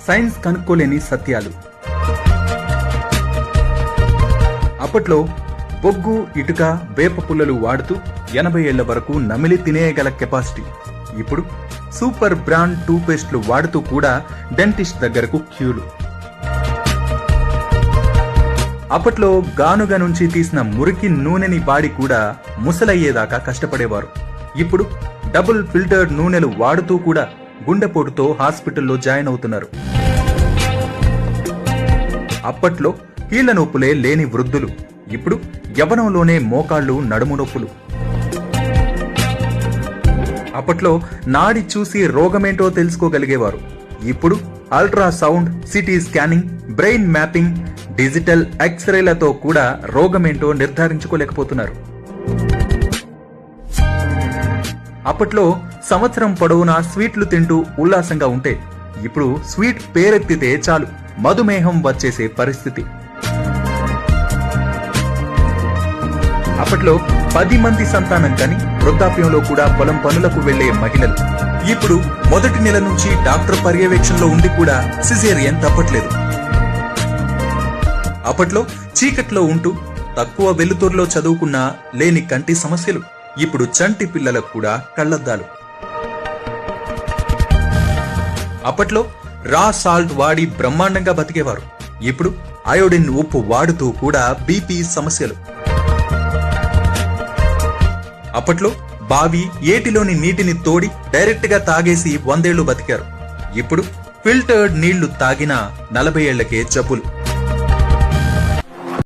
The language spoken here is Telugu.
సైన్స్ కనుక్కోలేని సత్యాలు. అప్పట్లో బొగ్గు, ఇటుక, వేప పుల్లలు వాడుతూ 80 ఏళ్ల వరకు నమిలి తినేయగల కెపాసిటీ. ఇప్పుడు సూపర్ బ్రాండ్ టూత్పేస్ట్లు వాడుతూ కూడా డెంటిస్ట్ దగ్గరకు క్యూలు. అప్పట్లో గానుగ నుంచి తీసిన మురికి నూనెని వాడి కూడా ముసలయ్యేదాకా కష్టపడేవారు. ఇప్పుడు డబుల్ ఫిల్టర్డ్ నూనెలు వాడుతూ కూడా గుండెపోటుతో హాస్పిటల్లో జాయిన్ అవుతున్నారు. అప్పట్లో కీళ్ల నొప్పులే లేని వృద్ధులు ఇప్పుడు యవ్వనంలోనే మోకాళ్లు, నడుము నొప్పులు. అప్పట్లో నాడి చూసి రోగమేంటో తెలుసుకోగలిగేవారు. ఇప్పుడు ultrasound, CT scanning, brain mapping, digital ఎక్స్రేలతో కూడా రోగమేంటో నిర్ధారించుకోలేకపోతున్నారు. అప్పట్లో సంవత్సరం పొడవునా స్వీట్లు తింటూ ఉల్లాసంగా ఉంటే ఇప్పుడు స్వీట్ పేరెత్తితే చాలు మధుమేహం వచ్చేసే పరిస్థితి. అప్పట్లో 10 మంది సంతానం కని వృద్ధాప్యంలో కూడా పొలం పనులకు వెళ్లే మహిళలు ఇప్పుడు మొదటి నెల నుంచి డాక్టర్ పర్యవేక్షణలో ఉండి కూడా సిజేరియన్ తప్పట్లేదు. అప్పట్లో చీకట్లో ఉంటూ తక్కువ వెలుతురులో చదువుకున్నా లేని కంటి సమస్యలు ఇప్పుడు చంటి పిల్లలకు కూడా కళ్లద్దాలు. అప్పట్లో రా సాల్ట్ వాడి బ్రహ్మాండంగా బతికేవారు. ఇప్పుడు అయోడిన్ ఉప్పు వాడుతూ కూడా బీపీ సమస్యలు. అప్పట్లో బావి, ఏటిలోని నీటిని తోడి డైరెక్ట్ గా తాగేసి 100 ఏళ్లు బతికారు. ఇప్పుడు ఫిల్టర్డ్ నీళ్లు తాగినా 40 ఏళ్లకే జబ్బులు.